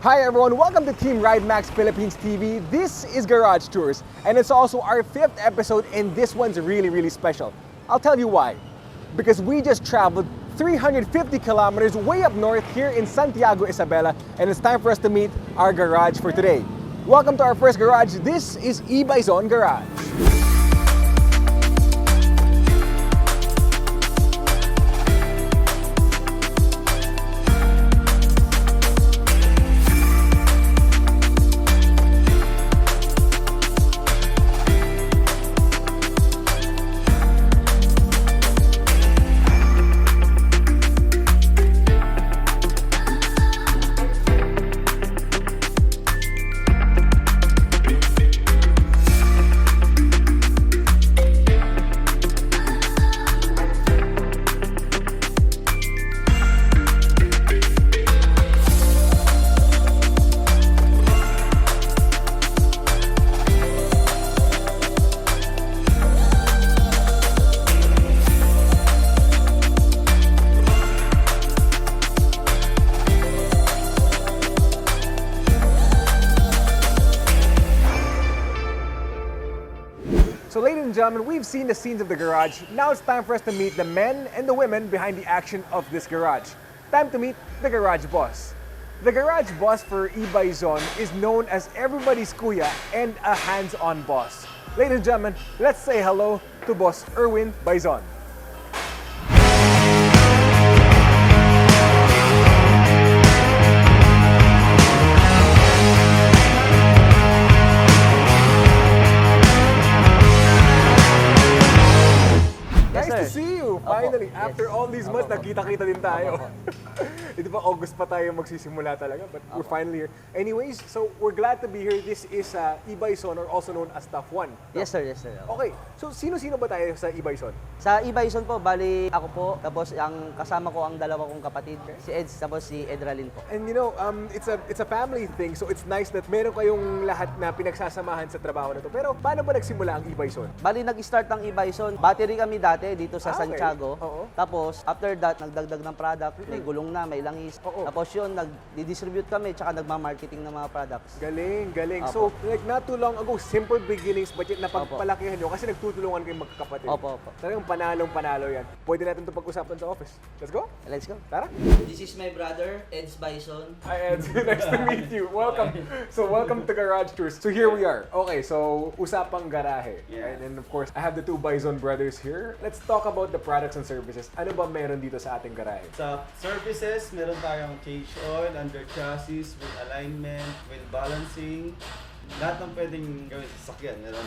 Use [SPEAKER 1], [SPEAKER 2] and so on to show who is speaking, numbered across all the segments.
[SPEAKER 1] Hi everyone, welcome to Team Ridemax Philippines TV. This is Garage Tours, and it's also our 5th episode, and this one's really special. I'll tell you why. Because we just traveled 350 kilometers way up north here in Santiago, Isabela, and it's time for us to meet our garage for today. Welcome to our first garage. This is E Bayson Garage. So ladies and gentlemen, we've seen the scenes of the garage. Now it's time for us to meet the men and the women behind the action of this garage. Time to meet the garage boss. The garage boss for E Bayson is known as everybody's kuya and a hands-on boss. Ladies and gentlemen, let's say hello to Boss Erwin Bayson. Nice to see you! Finally, after all these months, nagkita-kita din tayo. Di ba August pa tayo magsisimula talaga, but we're finally here. Anyways, so we're glad to be here. This is E Bayson, or also known as Staff 1. No?
[SPEAKER 2] Yes sir, yes sir.
[SPEAKER 1] Okay, so sino-sino ba tayo sa E Bayson?
[SPEAKER 2] Sa E Bayson po, bali ako po, tapos ang kasama ko ang dalawa kong kapatid, si Eds, tapos si Edralin po.
[SPEAKER 1] And you know, it's a family thing, so it's nice that meron kayong lahat na pinagsasamahan sa trabaho na to. Pero paano ba nagsimula ang E Bayson?
[SPEAKER 2] Bali nag-start ang E Bayson, battery kami dati dito sa
[SPEAKER 1] Okay.
[SPEAKER 2] Santiago.
[SPEAKER 1] Oo.
[SPEAKER 2] Tapos after that, nagdagdag ng product, may gulong na, may langis.
[SPEAKER 1] Oo.
[SPEAKER 2] Tapos yun, nag-distribute kami, tsaka nagma-marketing ng mga products.
[SPEAKER 1] Galing, galing.
[SPEAKER 2] Opo.
[SPEAKER 1] So, like not too long ago, simple beginnings, but yet napagpalakihan nyo kasi nagtutulungan kayong magkakapatid.
[SPEAKER 2] Opo, opo.
[SPEAKER 1] Talagang panalong-panalo yan. Pwede natin ito pag-usapan sa office. Let's go?
[SPEAKER 2] Let's go.
[SPEAKER 1] Tara!
[SPEAKER 2] This is my brother, Eds Bayson.
[SPEAKER 1] Hi Ed, nice to meet you. Welcome. So welcome to Garage Tours. So here we are. Okay, so usapang garahe.
[SPEAKER 3] Yeah.
[SPEAKER 1] And then of course, I have the two Bayson brothers here. Let's talk about the products and services. Ano ba meron dito sa ating garahe?
[SPEAKER 3] Sa services, meron tayong change oil, under chassis, with alignment, with balancing. Lahat ng pwedeng gawin sa sasakyan, meron.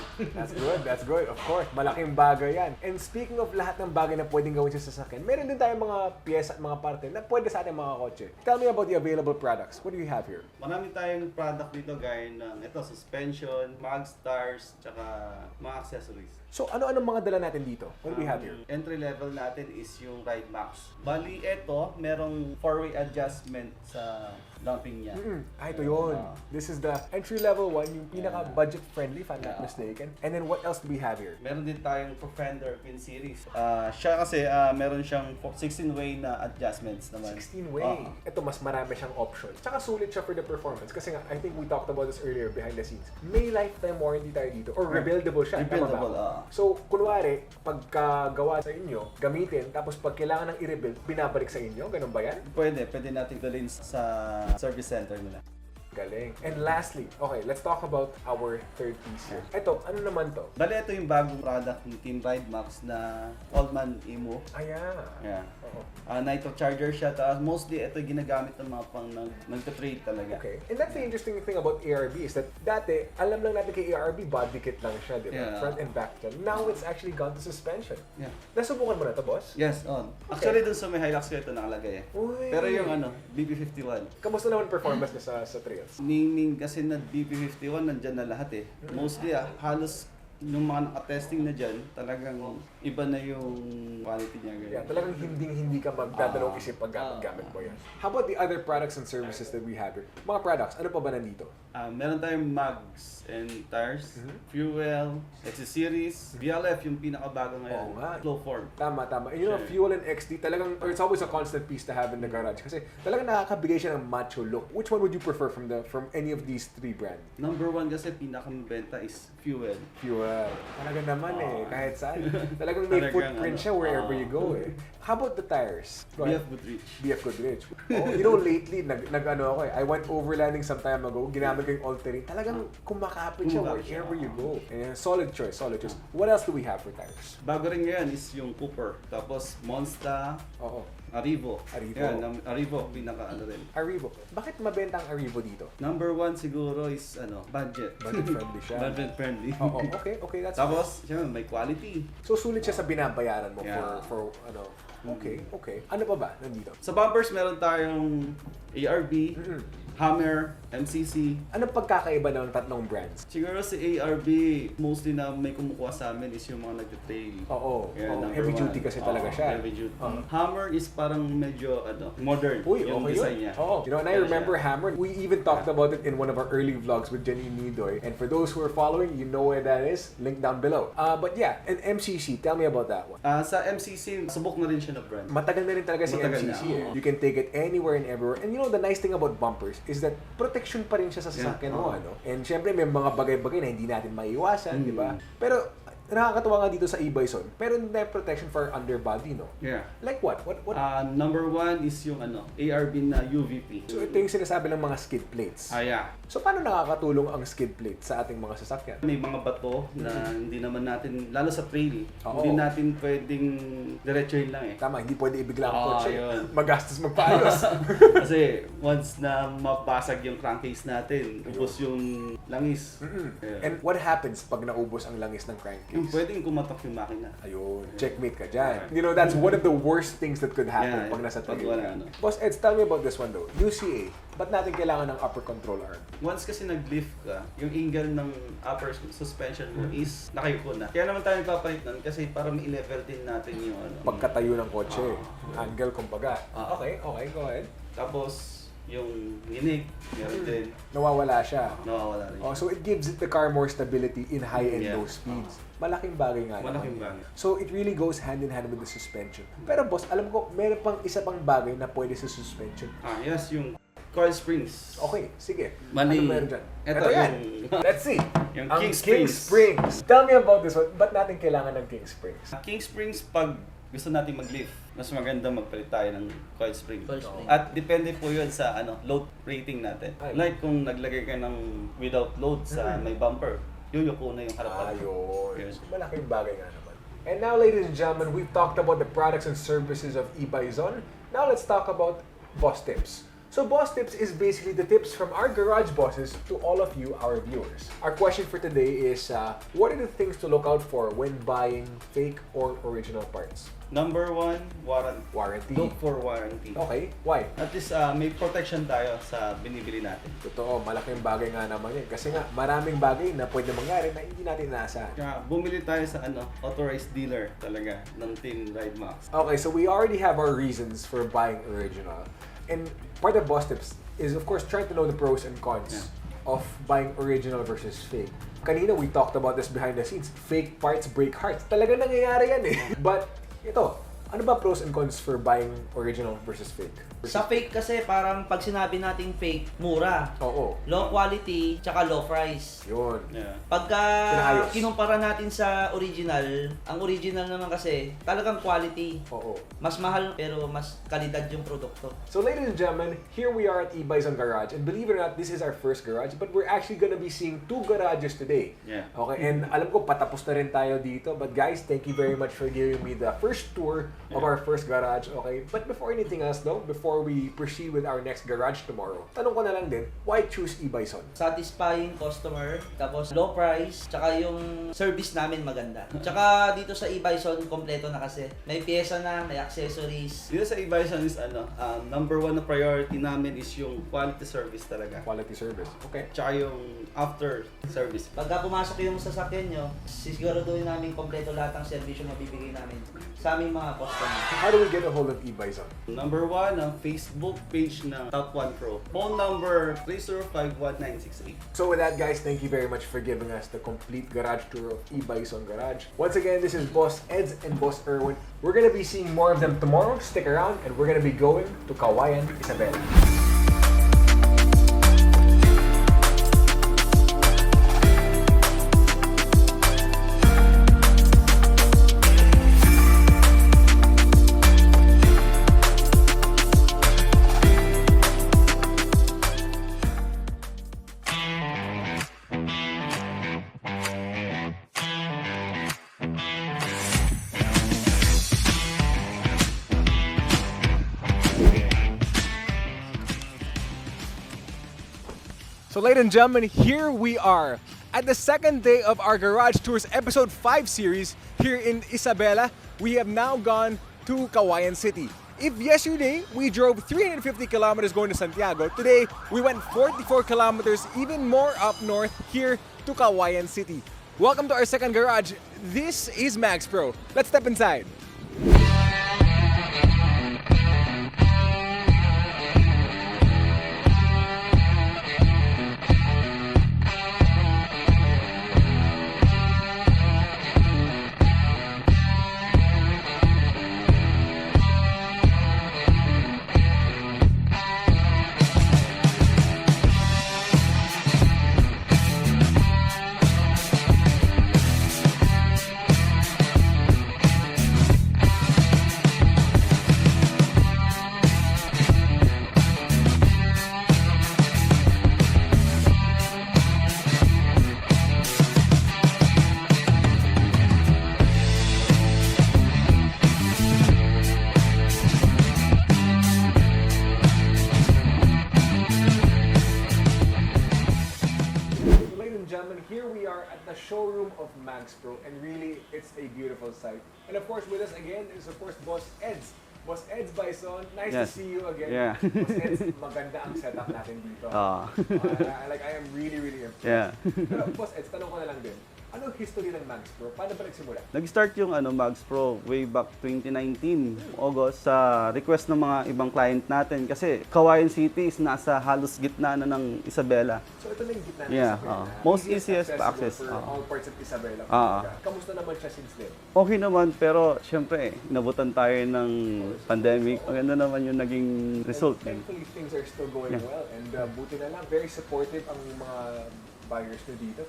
[SPEAKER 1] That's good, of course. Malaking bagay yan. And speaking of lahat ng bagay na pwedeng gawin sa sasakyan, meron din tayong mga piyesa at mga parte na pwede sa ating mga kotse. Tell me about the available products. What do you have here?
[SPEAKER 3] Marami tayong product dito gaya ng ito, suspension, mag stars, tsaka mga accessories.
[SPEAKER 1] So ano-ano mga dala natin dito? What do we have here?
[SPEAKER 3] Entry level natin is yung Ridemax. Bali, ito, merong 4-way adjustment sa dumping niya.
[SPEAKER 1] Ito yun. This is the entry level one, yung pinaka budget friendly if I'm not mistaken. And then what else do we have here?
[SPEAKER 3] Meron din tayong Profender Pin Series. Siya kasi meron siyang 16-way na adjustments naman.
[SPEAKER 1] 16-way. Ito mas marami siyang option. Tsaka sulit siya for the performance. Kasi nga, I think we talked about this earlier behind the scenes. May lifetime warranty tayo dito. Or rebuildable siya.
[SPEAKER 3] Rebuildable,
[SPEAKER 1] Tama ba? So, kunwari, pagkagawa sa inyo, gamitin, tapos pag kailangan ng i-rebuild, binabalik sa inyo. Ganun ba yan?
[SPEAKER 3] Pwede natin dalhin sa service center nila.
[SPEAKER 1] Galing. And lastly, okay, let's talk about our third piece here. Ito, ano naman to?
[SPEAKER 3] Bali, ito yung bagong product ni Team Ridemax na Oldman Emo.
[SPEAKER 1] Ayan.
[SPEAKER 3] Yeah.
[SPEAKER 1] Oo.
[SPEAKER 3] Nitro charger siya. Tapos mostly ito ginagamit ng mga pang nagta-trade talaga.
[SPEAKER 1] Okay. And that's the interesting thing about ARB is that dati, alam lang natin kay ARB, body kit lang siya, di ba?
[SPEAKER 3] Yeah.
[SPEAKER 1] Front and back dyan. Now it's actually gone to suspension.
[SPEAKER 3] Yeah.
[SPEAKER 1] Nasubukan mo na to, boss?
[SPEAKER 3] Yes, on. Actually, dun sa may Hilux ko ito nakalagay eh.
[SPEAKER 1] Uy.
[SPEAKER 3] Pero yung BB51.
[SPEAKER 1] Kamusta naman performance niya sa trails?
[SPEAKER 3] Ning kasi na BB51 nandyan na lahat eh. Mostly halos yung mga naka-testing na dyan, talagang iba na yung quality niya. Ganyan.
[SPEAKER 1] Yeah, talagang hindi ka magdadalawang isip pag gamit mo yan. How about the other products and services that we have here? Mga products, ano pa ba nandito?
[SPEAKER 3] Meron tayong mugs and tires, fuel, accessories, BLF yung pinakabago ngayon.
[SPEAKER 1] Oo nga.
[SPEAKER 3] Flow form.
[SPEAKER 1] Tama. And you know, fuel and XD, talagang, it's always a constant piece to have in the garage. Kasi talagang nakakabigay siya ng macho look. Which one would you prefer from any of these three brands?
[SPEAKER 3] Number one kasi pinakamabenta is fuel.
[SPEAKER 1] Fuel. Talaga naman kahit saan. Talagang may footprint siya wherever you go How about the tires?
[SPEAKER 3] BF Goodrich.
[SPEAKER 1] BF Goodrich. Oh, you know, lately, nag-ano ako I went overlanding some time ago, ginamit ko yung all-terrain. Talagang kumakapit siya wherever you go. And solid choice. What else do we have for tires?
[SPEAKER 3] Bago rin ngayon is yung Cooper. Tapos Monster, Arrivo. Yan, Arrivo, pinaka rin.
[SPEAKER 1] Arrivo. Bakit mabenta ang Arrivo dito?
[SPEAKER 3] Number one siguro is budget.
[SPEAKER 1] Budget friendly siya.
[SPEAKER 3] Budget friendly.
[SPEAKER 1] Okay, that's
[SPEAKER 3] Tapos, siya, may quality.
[SPEAKER 1] So sulit siya sa binabayaran mo
[SPEAKER 3] Yeah.
[SPEAKER 1] for Okay. Ano pa ba nandito?
[SPEAKER 3] Sa bumpers, meron tayong ARB, Hammer, MCC.
[SPEAKER 1] Anong pagkakaiba ng tatlong brands?
[SPEAKER 3] Siguro si ARB, mostly na may kumukuha sa amin is yung mga nag-detail. Number
[SPEAKER 1] Heavy
[SPEAKER 3] one.
[SPEAKER 1] duty kasi talaga siya.
[SPEAKER 3] Heavy duty. Hammer is parang medyo modern yung design niya.
[SPEAKER 1] You know, and I remember Hammer. We even talked about it in one of our early vlogs with Jenny Nidoy. And for those who are following, you know where that is. Link down below. But yeah, and MCC, tell me about that one.
[SPEAKER 3] Sa MCC, subok na rin siya na brand.
[SPEAKER 1] Matagal na rin talaga si
[SPEAKER 3] Matagal
[SPEAKER 1] MCC.
[SPEAKER 3] na,
[SPEAKER 1] You can take it anywhere and everywhere. And you know, the nice thing about bumpers is that protection pa rin siya sa sasakyan mo. And syempre, may mga bagay-bagay na hindi natin maiiwasan, di ba? Pero nakakatuwa nga dito sa E Bayson, meron na protection for underbody, no?
[SPEAKER 3] Yeah.
[SPEAKER 1] Like what? What?
[SPEAKER 3] Number one is yung ARB na UVP.
[SPEAKER 1] So ito yung sinasabi ng mga skid plates.
[SPEAKER 3] Yeah.
[SPEAKER 1] So paano nakakatulong ang skid plate sa ating mga sasakyan?
[SPEAKER 3] May mga bato na hindi naman natin, lalo sa trail,
[SPEAKER 1] Oo.
[SPEAKER 3] hindi natin pwedeng diretsuhin lang
[SPEAKER 1] Tama, hindi pwede ibigla ang kotse.
[SPEAKER 3] yun.
[SPEAKER 1] Magastos magpaayos.
[SPEAKER 3] Kasi once na mabasag yung crankcase natin, ubos yung langis. Yeah.
[SPEAKER 1] And what happens pag naubos ang langis ng crankcase?
[SPEAKER 3] Yung pwedeng kumatok yung makina.
[SPEAKER 1] Ayun, checkmate ka dyan. You know, that's one of the worst things that could happen pag nasa
[SPEAKER 3] pag
[SPEAKER 1] trail.
[SPEAKER 3] wala,
[SPEAKER 1] Boss Eds, tell me about this one though. UCA, ba't natin kailangan ng upper control arm?
[SPEAKER 3] Once kasi nag-lift ka, yung angle ng upper suspension mo is nakayuko na. Kaya naman tayo nagpapalit nun kasi para ma-level din natin yung
[SPEAKER 1] Pagkatayo ng kotse, angle kumbaga. Okay, go ahead.
[SPEAKER 3] Tapos, yung nginig, meron din.
[SPEAKER 1] Nawawala siya.
[SPEAKER 3] Nawawala rin.
[SPEAKER 1] So it gives the car more stability in high and low speeds. Malaking bagay nga
[SPEAKER 3] Malaking
[SPEAKER 1] naman.
[SPEAKER 3] bagay.
[SPEAKER 1] So it really goes hand in hand with the suspension. Pero boss, alam ko, meron pang isa pang bagay na pwede sa suspension.
[SPEAKER 3] Yes, yung coil springs.
[SPEAKER 1] Okay, sige.
[SPEAKER 3] Mali.
[SPEAKER 1] Ano meron dyan?
[SPEAKER 3] Ito
[SPEAKER 1] yan. Let's see.
[SPEAKER 3] Yung
[SPEAKER 1] Ang
[SPEAKER 3] King
[SPEAKER 1] King
[SPEAKER 3] Springs.
[SPEAKER 1] Springs. Tell me about this one. Ba't natin kailangan ng King Springs?
[SPEAKER 3] King Springs, pag gusto natin mag-lift, mas maganda magpalit tayo ng coil spring.
[SPEAKER 2] Coil spring.
[SPEAKER 3] At depende po yun sa load rating natin.
[SPEAKER 1] Ay.
[SPEAKER 3] Like kung naglagay ka ng without load sa may bumper, yuyuko na yung harapan.
[SPEAKER 1] Ayun.
[SPEAKER 3] Yun.
[SPEAKER 1] Malaking bagay nga naman. And now, ladies and gentlemen, we've talked about the products and services of E Bayson. Now let's talk about boss tips. So boss tips is basically the tips from our garage bosses to all of you, our viewers. Our question for today is, what are the things to look out for when buying fake or original parts?
[SPEAKER 3] Number one, warranty.
[SPEAKER 1] Warranty.
[SPEAKER 3] Look for warranty.
[SPEAKER 1] Okay, why?
[SPEAKER 3] At least may protection tayo sa binibili natin.
[SPEAKER 1] Totoo, malaking bagay nga naman yun. Kasi nga, maraming bagay na pwede mangyari na hindi natin inaasahan.
[SPEAKER 3] Kaya bumili tayo sa authorized dealer talaga ng Team Ridemax.
[SPEAKER 1] Okay, so we already have our reasons for buying original. And part of boss tips is, of course, trying to know the pros and cons of buying original versus fake. Kanina, we talked about this behind the scenes. Fake parts break hearts. Talaga nangyayari yan eh. But, ito, ano ba pros and cons for buying original versus fake?
[SPEAKER 2] Sa fake kasi parang pag sinabi nating fake, mura.
[SPEAKER 1] Oo.
[SPEAKER 2] Low quality, tsaka low price.
[SPEAKER 1] Yun.
[SPEAKER 3] Yeah.
[SPEAKER 2] Pagka
[SPEAKER 1] Pinayos.
[SPEAKER 2] kinumpara natin sa original, ang original naman kasi talagang quality.
[SPEAKER 1] Oo.
[SPEAKER 2] Mas mahal pero mas kalidad yung produkto.
[SPEAKER 1] So ladies and gentlemen, here we are at E Bayson Garage. And believe it or not, this is our first garage. But we're actually gonna be seeing 2 garages today.
[SPEAKER 3] Yeah.
[SPEAKER 1] Okay, and alam ko patapos na rin tayo dito. But guys, thank you very much for giving me the first tour of our first garage, okay? But before anything else though, before we proceed with our next garage tomorrow, tanong ko na lang din, why choose E Bayson?
[SPEAKER 2] Satisfying customer, tapos low price, tsaka yung service namin maganda. Tsaka dito sa E Bayson, kompleto na kasi. May pyesa na, may accessories.
[SPEAKER 3] Dito sa E Bayson is number one na priority namin is yung quality service talaga.
[SPEAKER 1] Quality service, okay?
[SPEAKER 3] Tsaka yung after service.
[SPEAKER 2] Pagka pumasok yung sasakyan nyo, siguraduhin namin kompleto lahat ng servisyo na bibigay namin sa aming mga customer.
[SPEAKER 1] How do we get a hold of E Bayson?
[SPEAKER 3] Number one, ang Facebook page ng Top 1 Pro. Phone number 3051968.
[SPEAKER 1] So with that guys, thank you very much for giving us the complete garage tour of E Bayson Garage. Once again, this is Boss Eds and Boss Erwin. We're gonna be seeing more of them tomorrow. Stick around and we're gonna be going to Kawayan, Isabela. So ladies and gentlemen, here we are at the second day of our Garage Tours Episode 5 series here in Isabela. We have now gone to Kawayan City. If yesterday we drove 350 kilometers going to Santiago, today we went 44 kilometers even more up north here to Kawayan City. Welcome to our second garage. This is Max Pro. Let's step inside. Here we are at the showroom of Max Pro, and really, it's a beautiful sight. And of course, with us again is of course Boss Eds. Boss Eds Bayson, nice to see you again.
[SPEAKER 4] Yeah.
[SPEAKER 1] Boss Eds, maganda ang setup natin dito. I am really impressed.
[SPEAKER 4] Yeah.
[SPEAKER 1] Pero Boss Eds, tanong ko na lang din. Anong history ng Max Pro? Paano ba nagsimula?
[SPEAKER 4] Nag-start yung Max Pro way back 2019, August, sa request ng mga ibang client natin. Kasi Kawayan City is nasa halos gitna na ng Isabela.
[SPEAKER 1] So ito na yung gitna ng
[SPEAKER 4] Yeah,
[SPEAKER 1] Isabela.
[SPEAKER 4] most easiest to access.
[SPEAKER 1] For all parts of Isabela. Kamusta naman siya since then?
[SPEAKER 4] Okay naman, pero syempre, inabutan tayo ng pandemic. Maganda naman yung naging result.
[SPEAKER 1] And thankfully, things are still going well. And buti na lang, very supportive ang mga buyers nyo dito.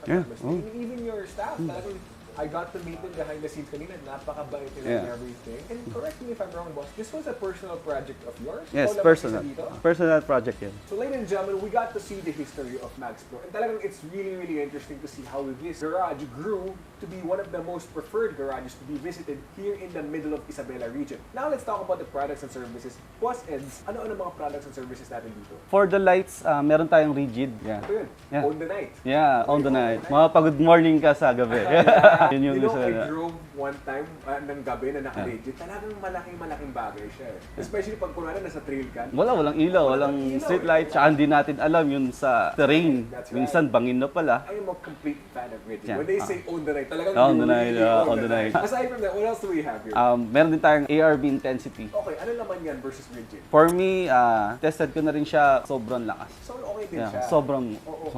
[SPEAKER 1] Even your staff, talagang I got to meet them behind the scenes kanina. Napakabait nila and everything. And correct me if I'm wrong, boss, this was a personal project of yours?
[SPEAKER 4] Yes,
[SPEAKER 1] Ikaw lang
[SPEAKER 4] personal.
[SPEAKER 1] isa dito?
[SPEAKER 4] Personal project yun.
[SPEAKER 1] So ladies and gentlemen, we got to see the history of Max Pro. And talagang it's really interesting to see how this garage grew to be one of the most preferred garages to be visited here in the middle of Isabela region. Now let's talk about the products and services. Boss Eds, ano-ano mga products and services natin dito?
[SPEAKER 4] For the lights, meron tayong rigid. Yeah.
[SPEAKER 1] Ito yun,
[SPEAKER 4] Yeah.
[SPEAKER 1] on the night.
[SPEAKER 4] Yeah, on the night. Mapag-good morning ka sa gabi. Yun yung
[SPEAKER 1] You know,
[SPEAKER 4] gusto
[SPEAKER 1] I
[SPEAKER 4] na.
[SPEAKER 1] drove one time ng gabi na naka-rigid. Talagang malaking bagay siya. Especially pag kunwari nasa trail ka.
[SPEAKER 4] Walang ilaw, walang street light. Tsaka hindi natin alam yun sa terrain.
[SPEAKER 1] That's
[SPEAKER 4] Minsan bangin na pala.
[SPEAKER 1] I am a complete fan of rigid.
[SPEAKER 4] Yeah.
[SPEAKER 1] When they say on the night, talagang
[SPEAKER 4] On
[SPEAKER 1] you
[SPEAKER 4] the night,
[SPEAKER 1] really
[SPEAKER 4] on the night.
[SPEAKER 1] Aside from that, what else do we have here?
[SPEAKER 4] Meron din tayong ARB intensity.
[SPEAKER 1] Okay, ano naman yan versus rigid?
[SPEAKER 4] For me, tested ko na rin siya, sobrang lakas.
[SPEAKER 1] So okay din
[SPEAKER 4] Yeah,
[SPEAKER 1] siya.
[SPEAKER 4] sobrang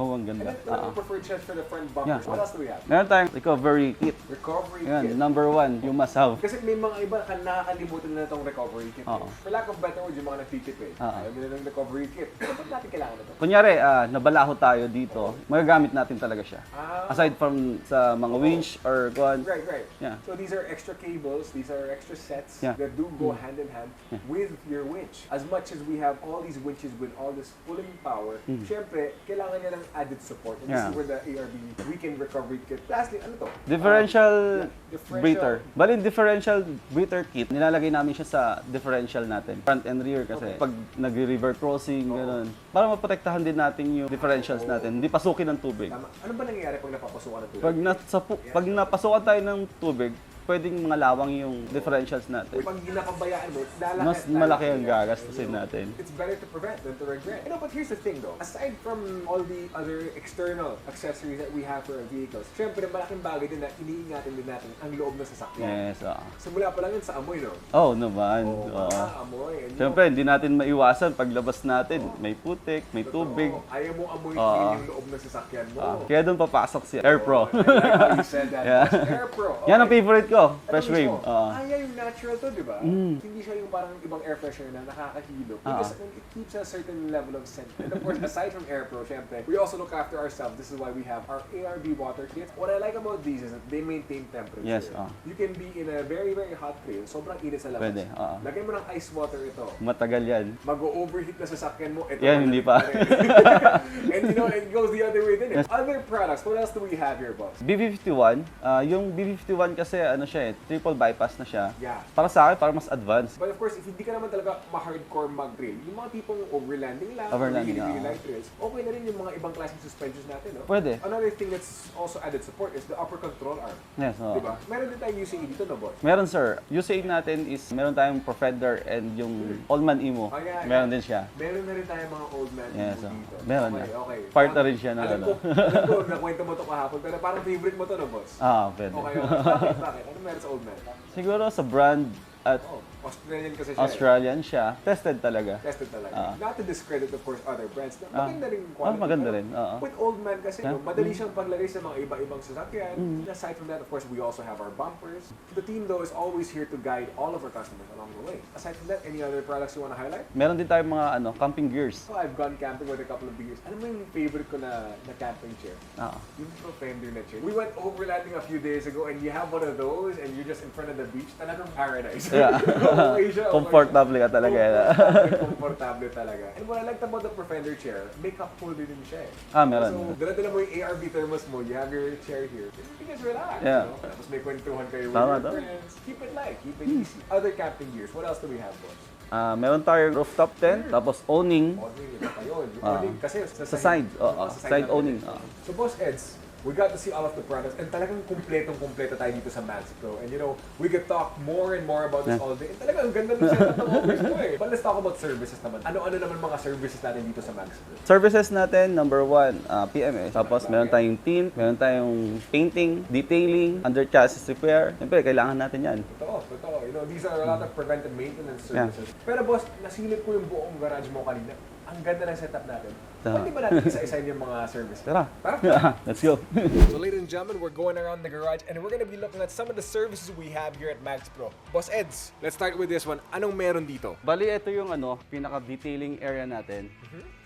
[SPEAKER 1] And
[SPEAKER 4] ganda.
[SPEAKER 1] then talagang preferred siya for the front bumpers.
[SPEAKER 4] Yeah.
[SPEAKER 1] What else do we have?
[SPEAKER 4] Meron tayong recovery kit.
[SPEAKER 1] Recovery
[SPEAKER 4] Yan,
[SPEAKER 1] kit.
[SPEAKER 4] number one, you must have.
[SPEAKER 1] Kasi may mga iba nakakalimutan na itong recovery kit.
[SPEAKER 4] Oo.
[SPEAKER 1] For lack of better words, yung mga nagtitipid. Ayaw nila ng recovery kit. Pero ba't natin kailangan ito?
[SPEAKER 4] Kunyari, nabalaho tayo dito, magagamit natin talaga siya. Aside from sa mga winch, winch or kuan.
[SPEAKER 1] Right.
[SPEAKER 4] Yeah.
[SPEAKER 1] So these are extra cables, these are extra sets
[SPEAKER 4] Yeah.
[SPEAKER 1] that do go hand in hand with your winch. As much as we have all these winches with all this pulling power, syempre, kailangan niya ng added support. And this
[SPEAKER 4] Yeah.
[SPEAKER 1] is where the ARB weekend recovery kit. Lastly, ano to?
[SPEAKER 4] Differential
[SPEAKER 1] differential-
[SPEAKER 4] breather. Bali, differential breather kit, nilalagay namin siya sa differential natin. Front and rear kasi. Pag nag-river crossing, gano'n. Para maprotektahan din natin yung differentials natin. Hindi pasukin ng tubig.
[SPEAKER 1] Tama. Ano ba nangyayari pag napapasukan ng tubig?
[SPEAKER 4] Pag napasukan tayo ng tubig, pwedeng mga lawang yung differentials natin.
[SPEAKER 1] Pag ginapabayaan mo, lalaki.
[SPEAKER 4] Mas malaki ang gagastusin natin.
[SPEAKER 1] It's better to prevent than to regret. You know, but here's the thing though. Aside from all the other external accessories that we have for our vehicles, syempre malaking bagay din na iniingatan din natin ang loob ng sasakyan.
[SPEAKER 4] Yes,
[SPEAKER 1] Simula pa lang yun sa amoy, no?
[SPEAKER 4] Oh, naman.
[SPEAKER 1] Amoy. And
[SPEAKER 4] Siyempre, hindi natin maiwasan paglabas natin. May putik, may tubig.
[SPEAKER 1] Ayaw mo amoy yung loob ng sasakyan mo.
[SPEAKER 4] Kaya doon papasok si Air Pro.
[SPEAKER 1] I like how you said that.
[SPEAKER 4] Yeah.
[SPEAKER 1] Air Pro.
[SPEAKER 4] Yan ang favorite ko. Fresh
[SPEAKER 1] Ito
[SPEAKER 4] wave.
[SPEAKER 1] mismo. Yung natural to, di ba? Hindi siya yung parang ibang air freshener na nakakahilo. Because it keeps a certain level of scent. And of course, aside from Air Pro, syempre, we also look after ourselves. This is why we have our ARB water kits. What I like about these is that they maintain temperature.
[SPEAKER 4] Yes,
[SPEAKER 1] You can be in a very, very hot place. Sobrang init sa labas.
[SPEAKER 4] Pwede,
[SPEAKER 1] Lagyan mo ng ice water ito.
[SPEAKER 4] Matagal yan.
[SPEAKER 1] Mag-overheat na sasakyan mo. Ito
[SPEAKER 4] Yan, hindi pa.
[SPEAKER 1] And you know, it goes the other way din. Other products, what else do we have here, boss?
[SPEAKER 4] B51, yung B51 kasi ano siya triple bypass na siya.
[SPEAKER 1] Yeah.
[SPEAKER 4] Para sa akin, para mas advanced.
[SPEAKER 1] But of course, if hindi ka naman talaga ma-hardcore mag-trail, yung mga tipong overlanding lang,
[SPEAKER 4] Overlanding,
[SPEAKER 1] really light trails, okay na rin yung mga ibang klaseng suspensions natin, no?
[SPEAKER 4] Pwede.
[SPEAKER 1] Another thing that's also added support is the upper control arm.
[SPEAKER 4] Yes,
[SPEAKER 1] Diba? Meron din tayong UCE dito, no, boss?
[SPEAKER 4] Meron sir. USAID natin is meron tayong Profender and yung Old Man Imo. Meron din siya.
[SPEAKER 1] Meron na rin tayong mga old man
[SPEAKER 4] Yes,
[SPEAKER 1] dito.
[SPEAKER 4] meron
[SPEAKER 1] Okay,
[SPEAKER 4] na.
[SPEAKER 1] okay.
[SPEAKER 4] Part na rin siya na
[SPEAKER 1] alam
[SPEAKER 4] ano.
[SPEAKER 1] ko, nakwento mo to kahapon, pero parang favorite mo to, no, boss?
[SPEAKER 4] Pwede.
[SPEAKER 1] Okay. Bakit? Ano meron sa old man?
[SPEAKER 4] Siguro sa brand at
[SPEAKER 1] Australian kasi siya.
[SPEAKER 4] Australian siya. Tested talaga.
[SPEAKER 1] Tested talaga. Not to discredit, of course, other brands. Maganda rin quality.
[SPEAKER 4] Maganda rin.
[SPEAKER 1] With old man kasi, madali siyang paglagay sa mga iba-ibang sasakyan. Aside from that, of course, we also have our bumpers. The team, though, is always here to guide all of our customers along the way. Aside from that, any other products you want to highlight?
[SPEAKER 4] Meron din tayong mga camping gears.
[SPEAKER 1] Oh, I've gone camping with a couple of beers. Alam mo yung favorite ko na camping chair? Yung Profender na chair. We went overlanding a few days ago and you have one of those and you're just in front of the beach. Talagang paradise.
[SPEAKER 4] Yeah.
[SPEAKER 1] Okay siya, okay.
[SPEAKER 4] Komportable ka talaga.
[SPEAKER 1] Komportable talaga. And what I liked about the Profender chair, may cup holder din siya eh.
[SPEAKER 4] Meron.
[SPEAKER 1] So, dala-dala mo yung ARB thermos mo, you have your chair here. You can just relax,
[SPEAKER 4] Yeah.
[SPEAKER 1] you know? Tapos may kwentuhan kayo with
[SPEAKER 4] Tama,
[SPEAKER 1] your
[SPEAKER 4] tama.
[SPEAKER 1] friends. Keep it light, keep it easy. Other camping gears, what else do we have, boss?
[SPEAKER 4] Meron tayong rooftop tent, tapos awning.
[SPEAKER 1] Awning, ito pa yun. Yung awning, kasi
[SPEAKER 4] Sa side.
[SPEAKER 1] sa
[SPEAKER 4] Side
[SPEAKER 1] natin.
[SPEAKER 4] awning.
[SPEAKER 1] So, Boss Eds, we got to see all of the products and talagang kumpletong-kumpleto tayo dito sa Max Pro. And you know, we could talk more and more about this all day. And talagang ang ganda ng setup ng office mo eh. But let's talk about services naman. Ano-ano naman mga services natin dito sa Max Pro?
[SPEAKER 4] Services natin, number 1, PMS. Tapos meron tayong tint, meron tayong painting, detailing, under chassis repair. Siyempre, kailangan natin yan.
[SPEAKER 1] Totoo. You know, these are a lot of preventive maintenance services. Pero boss, nasilip ko yung buong garage mo kanina. Ang ganda ng setup natin. Pwede ba natin isa-isahin yung mga services?
[SPEAKER 4] Tara.
[SPEAKER 1] Tara.
[SPEAKER 4] Let's go.
[SPEAKER 1] So ladies and gentlemen, we're going around the garage and we're gonna be looking at some of the services we have here at Max Pro. Boss Eds, let's start with this one. Anong meron dito?
[SPEAKER 4] Bali, ito yung pinaka-detailing area natin.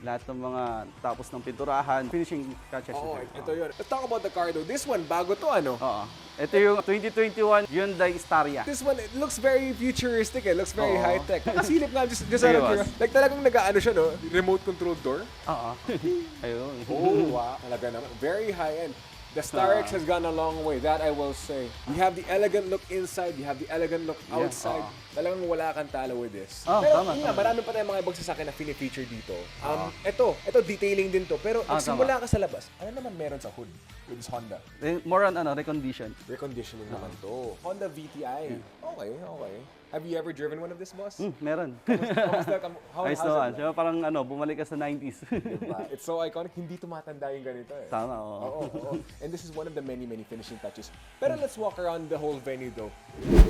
[SPEAKER 4] Lahat ng mga tapos ng pinturahan, finishing touches.
[SPEAKER 1] Oo, ito yun. Let's talk about the car though. This one, bago to ano?
[SPEAKER 4] Oo. Ito yung 2021 Hyundai Staria.
[SPEAKER 1] This one, it looks very futuristic. It looks very
[SPEAKER 4] Oo.
[SPEAKER 1] high-tech. Nakasilip nga, just out
[SPEAKER 4] Sige,
[SPEAKER 1] of
[SPEAKER 4] boss.
[SPEAKER 1] curiosity. Like talagang nag-ano siya, no? Remote control door.
[SPEAKER 4] Oo. Ayun.
[SPEAKER 1] Oh, wow. Talaga naman. Very high-end. The Star X has gone a long way, that I will say. You have the elegant look inside, you have the elegant look outside. Talagang wala kang talo with this. Pero
[SPEAKER 4] tama,
[SPEAKER 1] yun nga, marami pa tayong mga ibang sasakyan na fini-feature dito. Ito detailing din to. Pero nagsimula ka sa labas, ano naman meron sa hood with this Honda?
[SPEAKER 4] More on recondition.
[SPEAKER 1] Reconditioning naman to. Honda VTI. Okay. Have you ever driven one of this, boss?
[SPEAKER 4] Meron.
[SPEAKER 1] How
[SPEAKER 4] Ayos
[SPEAKER 1] how's
[SPEAKER 4] naman.
[SPEAKER 1] it like?
[SPEAKER 4] Siya parang bumalik ka sa 90s.
[SPEAKER 1] Diba? It's so iconic. Hindi tumatanda yung ganito eh.
[SPEAKER 4] Tama, oo.
[SPEAKER 1] Oo. And this is one of the many finishing touches. Pero let's walk around the whole venue though.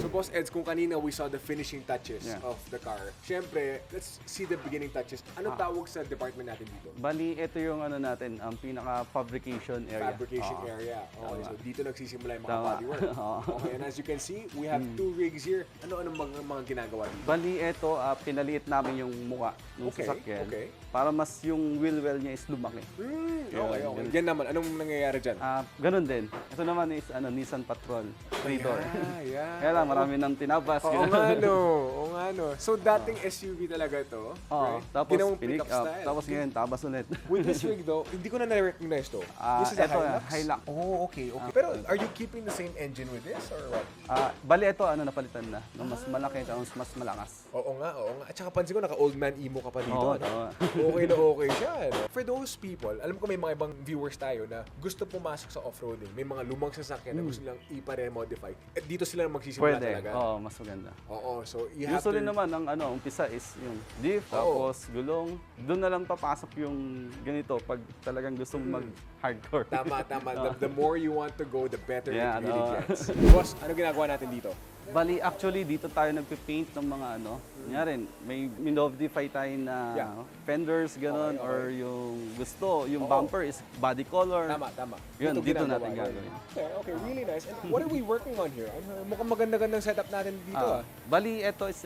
[SPEAKER 1] So Boss Eds, kung kanina we saw the finishing touches
[SPEAKER 4] Yeah.
[SPEAKER 1] of the car, syempre, let's see the beginning touches. Anong tawag sa department natin dito?
[SPEAKER 4] Bali, ito yung ano natin, ang pinaka-fabrication area.
[SPEAKER 1] Fabrication
[SPEAKER 4] Oo.
[SPEAKER 1] area. Okay,
[SPEAKER 4] Tama.
[SPEAKER 1] so dito nagsisimula yung mga
[SPEAKER 4] Tama.
[SPEAKER 1] bodywork.
[SPEAKER 4] Oo.
[SPEAKER 1] Okay, and as you can see, we have 2 rigs here. Ano mga ginagawa dito?
[SPEAKER 4] Bali, ito, pinaliit namin yung muka ng
[SPEAKER 1] Okay,
[SPEAKER 4] sasakyan.
[SPEAKER 1] okay.
[SPEAKER 4] Para mas yung wheel well niya is lumaki.
[SPEAKER 1] Okay.
[SPEAKER 4] Yun.
[SPEAKER 1] Yan naman, anong nangyayari dyan?
[SPEAKER 4] Ganun din. Ito naman is Nissan Patrol 3-door.
[SPEAKER 1] Yeah.
[SPEAKER 4] Kaya lang, marami nang tinabas.
[SPEAKER 1] Oo
[SPEAKER 4] ganun.
[SPEAKER 1] nga no, oo nga no. So dating SUV talaga to,
[SPEAKER 4] Oo,
[SPEAKER 1] right?
[SPEAKER 4] tapos
[SPEAKER 1] Ginawang
[SPEAKER 4] pick
[SPEAKER 1] pickup
[SPEAKER 4] up.
[SPEAKER 1] style.
[SPEAKER 4] Tapos ngayon, tabas ulit.
[SPEAKER 1] With this rig though, hindi ko na na-recognize to. This is a
[SPEAKER 4] ito,
[SPEAKER 1] Hilux?
[SPEAKER 4] Hilux.
[SPEAKER 1] Oh, okay. Pero are you keeping the same engine with this or what?
[SPEAKER 4] Bali, ito, napalitan na. Nung mas malaki, tapos mas malakas.
[SPEAKER 1] Oo nga. At saka pansin ko, naka-old man emo ka pa dito.
[SPEAKER 4] Oo,
[SPEAKER 1] ano?
[SPEAKER 4] tama.
[SPEAKER 1] Okay na okay siya. Ano? For those people, alam ko may mga ibang viewers tayo na gusto pumasok sa off-roading. May mga lumang sasakyan na gusto nilang ipa-remodify. At dito sila magsisimula
[SPEAKER 4] Pwede.
[SPEAKER 1] talaga.
[SPEAKER 4] Oo, mas maganda.
[SPEAKER 1] Oo, so you have
[SPEAKER 4] Usually
[SPEAKER 1] to...
[SPEAKER 4] naman, ang umpisa is yung diff, tapos gulong. Doon na lang papasok yung ganito pag talagang gusto mong mag-hardcore.
[SPEAKER 1] Tama. The more you want to go, the better
[SPEAKER 4] Yeah,
[SPEAKER 1] it really
[SPEAKER 4] no.
[SPEAKER 1] gets. Boss, ano ginagawa natin dito?
[SPEAKER 4] Bali, actually, dito tayo nagpipaint ng mga Kunyari, may minodify tayo na fenders, gano'n,
[SPEAKER 1] Okay.
[SPEAKER 4] or yung gusto, yung bumper is body color.
[SPEAKER 1] Tama.
[SPEAKER 4] Yun, dito
[SPEAKER 1] ginagawa
[SPEAKER 4] natin
[SPEAKER 1] yun.
[SPEAKER 4] gagawin.
[SPEAKER 1] Okay, really nice. And what are we working on here? Mukhang maganda-gandang setup natin dito
[SPEAKER 4] Bali, ito is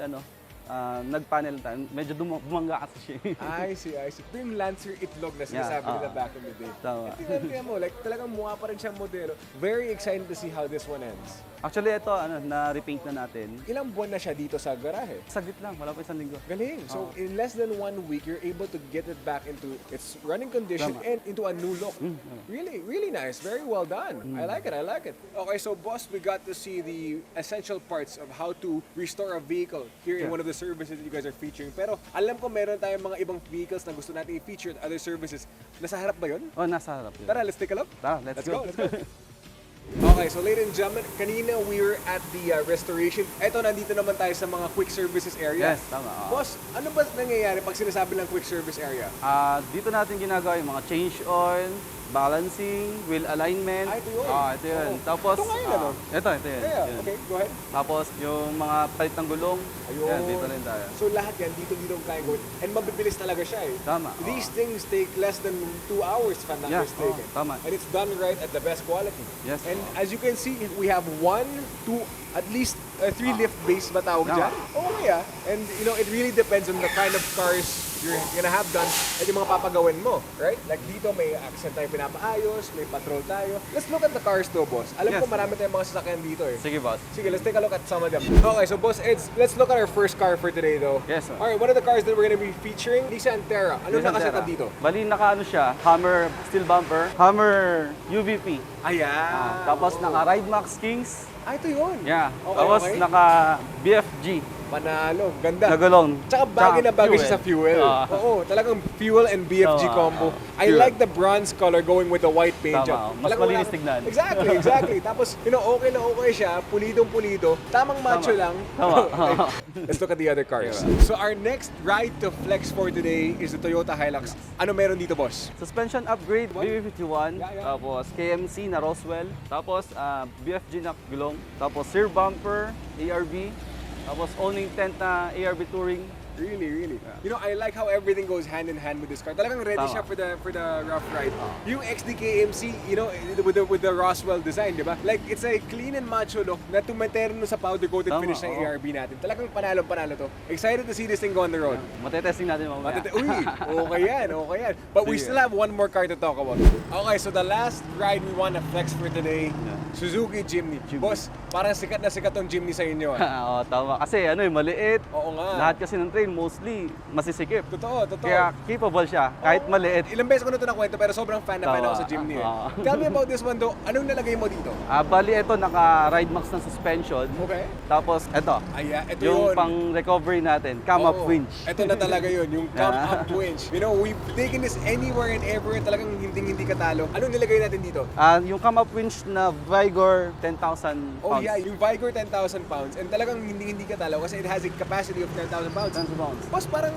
[SPEAKER 4] nag-panel tayo. Medyo bumangga kasi siya.
[SPEAKER 1] I see. Ito yung Lancer itlog na sinasabi nila back in the day.
[SPEAKER 4] Tama.
[SPEAKER 1] Tingnan mo, like talagang mukha pa rin siyang modelo. Very excited to see how this one ends.
[SPEAKER 4] Actually, ito, na-repaint na natin.
[SPEAKER 1] Ilang buwan na siya dito sa garahe?
[SPEAKER 4] Saglit lang, wala pa isang linggo.
[SPEAKER 1] Galing. So, in less than 1 week, you're able to get it back into its running condition and into a new look. Really nice. Very well done. I like it. Okay, so boss, we got to see the essential parts of how to restore a vehicle here in one of the services that you guys are featuring. Pero alam ko meron tayong mga ibang vehicles na gusto natin i-feature at other services. Nasa harap ba yun?
[SPEAKER 4] Oh, nasa harap yun.
[SPEAKER 1] Tara, let's take a look.
[SPEAKER 4] Tara, let's go.
[SPEAKER 1] Okay, so ladies and gentlemen, kanina we were at the restoration. Eto, nandito naman tayo sa mga quick services area.
[SPEAKER 4] Yes, tama.
[SPEAKER 1] Boss, ano ba nangyayari pag sinasabi ng quick service area?
[SPEAKER 4] Dito natin ginagawa yung mga change oil, balancing, wheel alignment.
[SPEAKER 1] Ito yun.
[SPEAKER 4] Ito yun.
[SPEAKER 1] Oo.
[SPEAKER 4] Tapos,
[SPEAKER 1] Ito nga yun, ano?
[SPEAKER 4] Ito yun.
[SPEAKER 1] Yeah,
[SPEAKER 4] Yun.
[SPEAKER 1] okay, go ahead.
[SPEAKER 4] Tapos, yung mga palit ng gulong.
[SPEAKER 1] Ayun.
[SPEAKER 4] Yan, dito rin tayo.
[SPEAKER 1] So lahat yan, dito kaya gawin. And mabibilis talaga siya eh.
[SPEAKER 4] Tama.
[SPEAKER 1] These things take less than 2 hours if I'm not
[SPEAKER 4] Yeah,
[SPEAKER 1] mistaken.
[SPEAKER 4] tama.
[SPEAKER 1] And it's done right at the best quality.
[SPEAKER 4] Yes.
[SPEAKER 1] And as you can see, we have 1, 2, at least 3 lift base ba tawag
[SPEAKER 4] Tama.
[SPEAKER 1] dyan? Okay And it really depends on the kind of cars you're gonna have done at yung mga papagawin mo, right? Like dito may accent tayo pinapaayos, may patrol tayo. Let's look at the cars though, boss. Alam
[SPEAKER 4] Yes.
[SPEAKER 1] ko marami tayong mga sasakyan dito eh.
[SPEAKER 4] Sige, boss.
[SPEAKER 1] Sige, let's take a look at some of them. Okay, so Boss Eds, let's look at our first car for today though.
[SPEAKER 4] Yes, sir.
[SPEAKER 1] Alright, one of the cars that we're gonna be featuring, Nissan Terra. Anong
[SPEAKER 4] Nissan
[SPEAKER 1] nakasetup
[SPEAKER 4] Terra.
[SPEAKER 1] dito?
[SPEAKER 4] Bali, siya. Hammer steel bumper. Hammer UVP.
[SPEAKER 1] Ayan.
[SPEAKER 4] Tapos, Ridemax Kings.
[SPEAKER 1] Ito yun.
[SPEAKER 4] Yeah.
[SPEAKER 1] Okay,
[SPEAKER 4] Tapos,
[SPEAKER 1] okay.
[SPEAKER 4] BFG.
[SPEAKER 1] Panalo. Ganda.
[SPEAKER 4] Na gulong.
[SPEAKER 1] Tsaka bagay na bagay siya sa fuel.
[SPEAKER 4] Ah.
[SPEAKER 1] Oo, talagang fuel and BFG
[SPEAKER 4] Tama,
[SPEAKER 1] combo. I
[SPEAKER 4] fuel.
[SPEAKER 1] like the bronze color going with the white paint
[SPEAKER 4] Tama,
[SPEAKER 1] job.
[SPEAKER 4] mas
[SPEAKER 1] Talagang
[SPEAKER 4] malinis
[SPEAKER 1] wala-
[SPEAKER 4] tignan.
[SPEAKER 1] Exactly. Tapos, okay na okay siya. Pulidong-pulido. Tamang macho lang.
[SPEAKER 4] Tama.
[SPEAKER 1] Okay. Let's look at the other cars. So our next ride to flex for today is the Toyota Hilux. Ano meron dito, boss?
[SPEAKER 4] Suspension upgrade, BB51.
[SPEAKER 1] Yeah.
[SPEAKER 4] Tapos, KMC na Roswell. Tapos, BFG na gulong. Tapos, rear bumper, ARB. Tapos, owning tent na ARB Touring.
[SPEAKER 1] Really. I like how everything goes hand in hand with this car. Talagang ready
[SPEAKER 4] Tama.
[SPEAKER 1] siya for the rough ride. Yung XDKMC, with the Roswell design, di ba? Like, it's a clean and macho look na tumatero sa powder coated
[SPEAKER 4] Tama,
[SPEAKER 1] finish ng
[SPEAKER 4] oo.
[SPEAKER 1] ARB natin. Talagang panalo to. Excited to see this thing go on the road.
[SPEAKER 4] Matetesting natin mamaya.
[SPEAKER 1] Okay yan. But we
[SPEAKER 4] Sige.
[SPEAKER 1] still have one more car to talk about. Okay, so the last ride we want to flex for today, Suzuki Jimny. Boss, parang sikat na sikat tong Jimny sa inyo.
[SPEAKER 4] Oo, tama. Kasi maliit.
[SPEAKER 1] Oo nga.
[SPEAKER 4] Lahat kasi ng trail mostly masisikip.
[SPEAKER 1] Totoo.
[SPEAKER 4] Kaya capable siya, kahit maliit.
[SPEAKER 1] Ilang beses ko na ito nakwento pero sobrang fan
[SPEAKER 4] Tama.
[SPEAKER 1] ako sa Jimny eh.
[SPEAKER 4] Oo.
[SPEAKER 1] Tell me about this one though. Anong nalagay mo dito?
[SPEAKER 4] Bali, ito naka-Ridemax ng suspension.
[SPEAKER 1] Okay.
[SPEAKER 4] Ito.
[SPEAKER 1] Ito
[SPEAKER 4] Yung
[SPEAKER 1] yun.
[SPEAKER 4] pang-recovery natin, cam up
[SPEAKER 1] Oo.
[SPEAKER 4] winch.
[SPEAKER 1] Ito na talaga yun, yung cam up winch. We've taken this anywhere and everywhere, talagang hindi katalo. Anong nilagay natin dito?
[SPEAKER 4] Yung cam up winch na Vigor, 10,000 pounds.
[SPEAKER 1] Oh yeah, yung Vigor 10,000 pounds and talagang hindi ka talo kasi it has a capacity of 10,000 pounds.
[SPEAKER 4] 10,000 pounds.
[SPEAKER 1] Boss, parang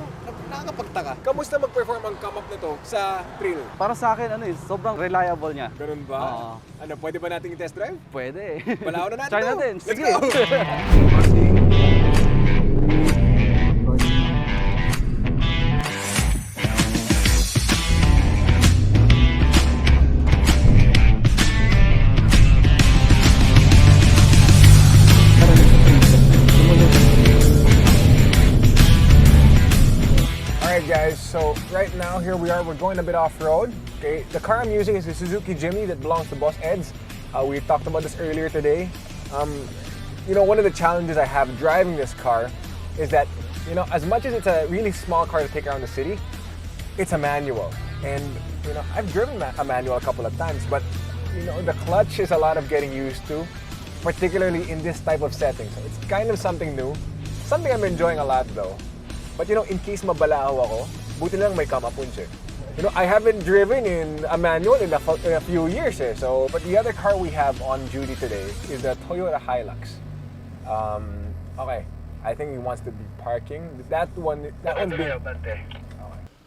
[SPEAKER 1] nakakapagtaka. Kamusta mag-perform ang come up na to sa trail?
[SPEAKER 4] Para sa akin, sobrang reliable niya.
[SPEAKER 1] Ganun ba?
[SPEAKER 4] Oo.
[SPEAKER 1] Ano, pwede ba nating test drive?
[SPEAKER 4] Pwede.
[SPEAKER 1] Palawan na natin
[SPEAKER 4] Try
[SPEAKER 1] to.
[SPEAKER 4] natin.
[SPEAKER 1] Let's
[SPEAKER 4] Sige.
[SPEAKER 1] go! Alright guys, so right now here we are, we're going a bit off-road. Okay, the car I'm using is the Suzuki Jimny that belongs to Boss Eds. We talked about this earlier today. You know, one of the challenges I have driving this car is that, you know, as much as it's a really small car to take around the city, it's a manual. And, you know, I've driven a manual a couple of times, but, you know, the clutch is a lot of getting used to, particularly in this type of setting. So it's kind of something new, something I'm enjoying a lot though. But you know, in case mabalaho ako, buti lang may kamapunch eh. You know, I haven't driven in a manual in a few years eh. So, but the other car we have on duty today is the Toyota Hilux. Okay, I think he wants to be parking. That one's being...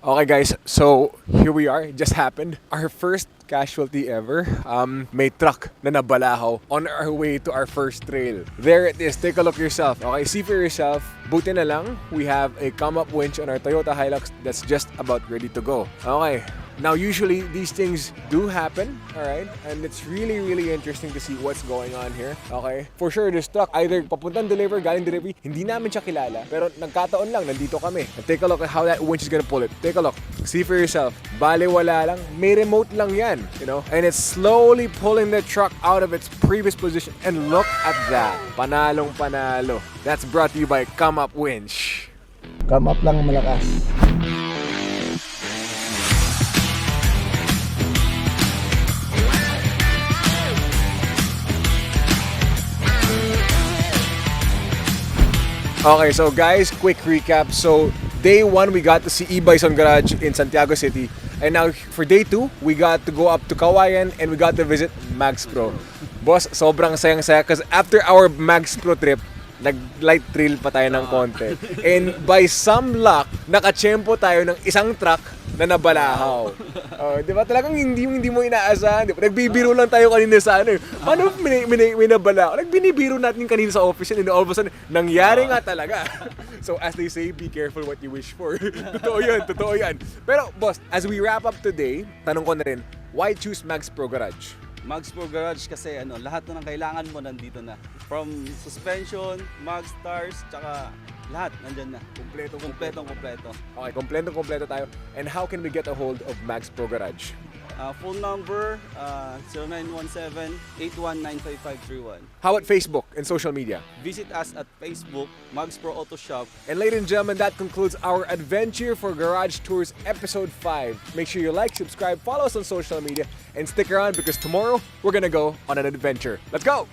[SPEAKER 1] Okay guys, so here we are. It just happened. Our first casualty ever. May truck na nabalaho on our way to our first trail. There it is. Take a look yourself. Okay, see for yourself. Buti na lang, we have a come-up winch on our Toyota Hilux that's just about ready to go. Okay. Now, usually, these things do happen, alright? And it's really, really interesting to see what's going on here, okay? For sure, this truck, either papuntang deliver, galing delivery, hindi namin siya kilala, pero nagkataon lang, nandito kami. And take a look at how that winch is gonna pull it. Take a look. See for yourself. Bale, wala lang. May remote lang yan, you know? And it's slowly pulling the truck out of its previous position. And look at that. Panalong panalo. That's brought to you by Come Up Winch.
[SPEAKER 5] Come up lang malakas.
[SPEAKER 1] Okay, so guys, quick recap. So, day 1, we got to see E Bayson Garage in Santiago City. And now, for day 2, we got to go up to Kawayan and we got to visit Max Pro. Boss, sobrang sayang-saya because after our Max Pro trip, nag-light trail pa tayo ng konti. And by some luck, nakachempo tayo ng isang truck na nabalahaw. Di ba? Talagang hindi mo inaasahan. Di ba? Nagbibiro lang tayo kanina sa ano. Paano may nabalahaw? Nagbinibiro natin kanina sa office and all of a sudden, nangyari nga talaga. So as they say, be careful what you wish for. Totoo yan. Pero boss, as we wrap up today, tanong ko na rin, why choose Max Pro Garage?
[SPEAKER 4] Max Pro Garage kasi lahat na ng kailangan mo nandito na. From suspension, mag stars, tsaka lahat nandyan na.
[SPEAKER 1] Kompleto.
[SPEAKER 4] Okay,
[SPEAKER 1] Kompleto tayo. And how can we get a hold of Max Pro Garage?
[SPEAKER 4] phone number 0917-8195531.
[SPEAKER 1] How about Facebook and social media?
[SPEAKER 4] Visit us at Facebook, Max Pro Auto Shop.
[SPEAKER 1] And ladies and gentlemen, that concludes our adventure for Garage Tours Episode 5. Make sure you like, subscribe, follow us on social media, and stick around because tomorrow we're gonna go on an adventure. Let's go!